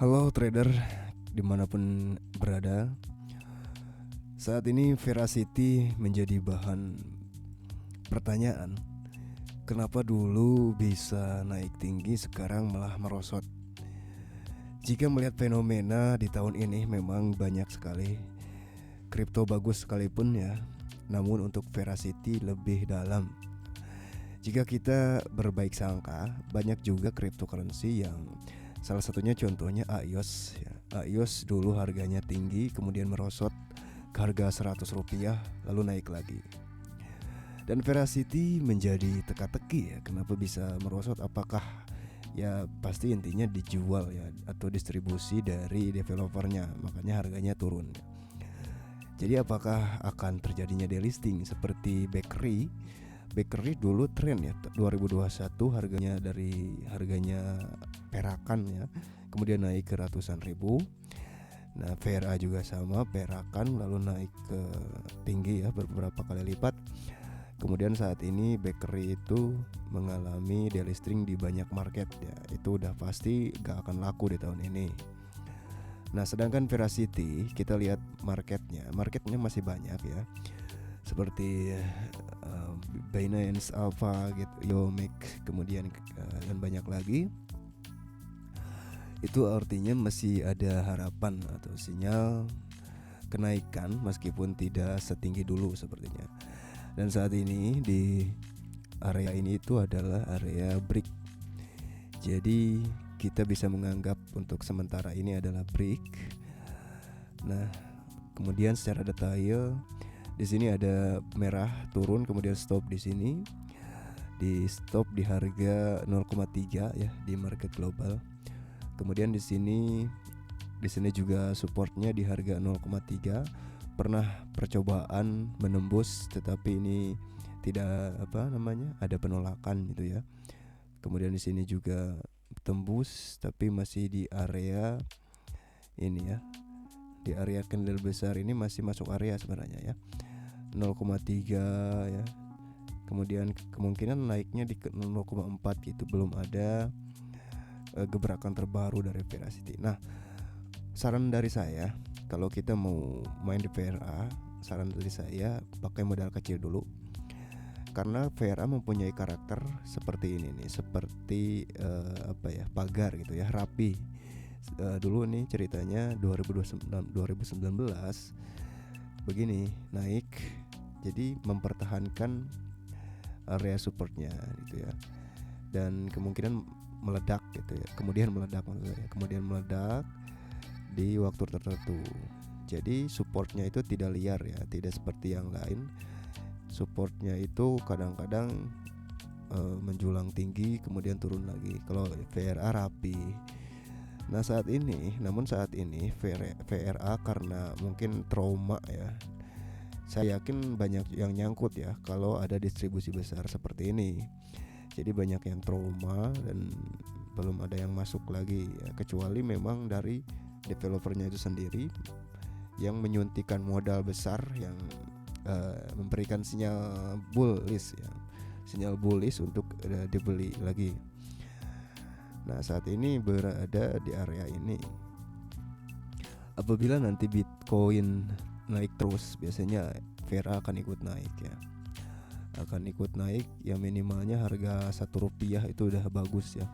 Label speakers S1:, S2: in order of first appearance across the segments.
S1: Halo trader dimanapun berada. Saat ini Veracity menjadi bahan pertanyaan. Kenapa dulu bisa naik tinggi sekarang malah merosot? Jika melihat fenomena di tahun ini memang banyak sekali. Kripto bagus sekalipun ya, namun untuk Veracity lebih dalam. Jika kita berbaik sangka, banyak juga cryptocurrency yang salah satunya contohnya AIOS ya. AIOS dulu harganya tinggi kemudian merosot ke harga Rp100 lalu naik lagi. Dan Veracity menjadi teka-teki ya, kenapa bisa merosot? Apakah ya pasti intinya dijual ya atau distribusi dari developernya, makanya harganya turun. Jadi apakah akan terjadinya delisting seperti Bakery dulu tren ya 2021 harganya dari harganya perakan ya, kemudian naik ke ratusan ribu. Nah VRA juga sama, perakan lalu naik ke tinggi ya beberapa kali lipat. Kemudian saat ini Bakery itu mengalami delisting di banyak market ya, itu udah pasti gak akan laku di tahun ini. Nah sedangkan Veracity kita lihat marketnya masih banyak ya, seperti Binance Alpha gitu, Yomic, kemudian dan banyak lagi. Itu artinya masih ada harapan atau sinyal kenaikan meskipun tidak setinggi dulu sepertinya. Dan saat ini di area ini itu adalah area break. Jadi kita bisa menganggap untuk sementara ini adalah break. Nah, kemudian secara detail di sini ada merah turun kemudian stop di sini. Di stop di harga 0,3 ya di market global. Kemudian di sini juga supportnya di harga 0,3. Pernah percobaan menembus tetapi ini tidak ada penolakan gitu ya. Kemudian di sini juga tembus tapi masih di area ini ya. Di area candle besar ini masih masuk area sebenarnya ya. 0,3 ya. Kemudian kemungkinan naiknya di 0,4 gitu, belum ada gebrakan terbaru dari Veracity. Nah, saran dari saya kalau kita mau main di VRA, saran dari saya pakai modal kecil dulu. Karena VRA mempunyai karakter seperti ini nih, seperti pagar gitu ya, rapi. Dulu nih ceritanya 2019 begini, naik jadi mempertahankan area supportnya gitu ya, dan kemungkinan meledak gitu ya, kemudian meledak di waktu tertentu. Jadi supportnya itu tidak liar ya, tidak seperti yang lain. Supportnya itu kadang-kadang menjulang tinggi kemudian turun lagi. Kalau VRA rapi. Saat ini VRA karena mungkin trauma ya, saya yakin banyak yang nyangkut ya kalau ada distribusi besar seperti ini. Jadi banyak yang trauma dan belum ada yang masuk lagi ya, kecuali memang dari developernya itu sendiri yang menyuntikkan modal besar yang memberikan sinyal bullish untuk dibeli lagi. Nah saat ini berada di area ini. Apabila nanti Bitcoin naik terus, biasanya VRA akan ikut naik ya. Akan ikut naik ya, minimalnya harga Rp1 itu udah bagus ya.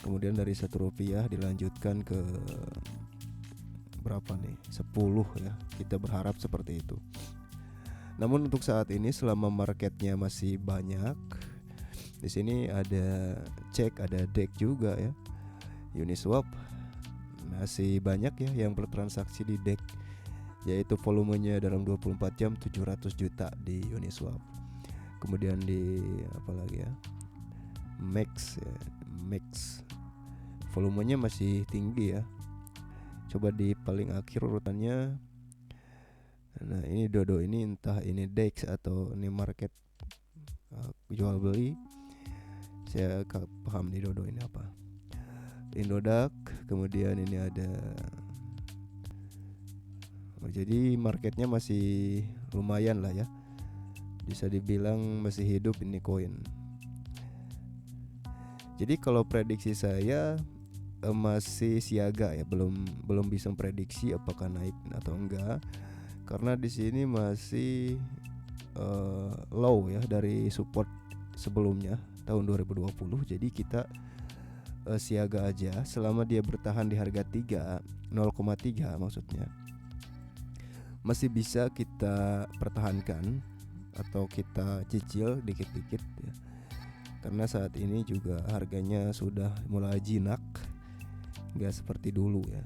S1: Kemudian dari Rp1 dilanjutkan ke berapa nih? 10 ya. Kita berharap seperti itu. Namun untuk saat ini selama marketnya masih banyak, di sini ada DEX juga ya. Uniswap masih banyak ya yang bertransaksi di DEX, yaitu volumenya dalam 24 jam 700 juta di Uniswap. Kemudian di apalagi ya, Max volumenya masih tinggi ya. Coba di paling akhir urutannya. Nah ini Dodo, ini entah ini DEX atau ini market jual beli, saya paham di Dodo ini apa. Indodax, kemudian ini ada. Jadi marketnya masih lumayan lah ya, bisa dibilang masih hidup ini koin. Jadi kalau prediksi saya masih siaga ya, belum bisa prediksi apakah naik atau enggak, karena di sini masih low ya dari support sebelumnya tahun 2020. Jadi kita siaga aja selama dia bertahan di harga 0,3 maksudnya, masih bisa kita pertahankan atau kita cicil dikit-dikit ya. Karena saat ini juga harganya sudah mulai jinak, nggak seperti dulu ya.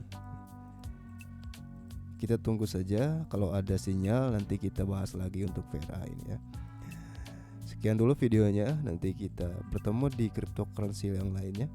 S1: Kita tunggu saja, kalau ada sinyal nanti kita bahas lagi untuk Vera ini ya. Sekian dulu videonya, nanti kita bertemu di cryptocurrency yang lainnya.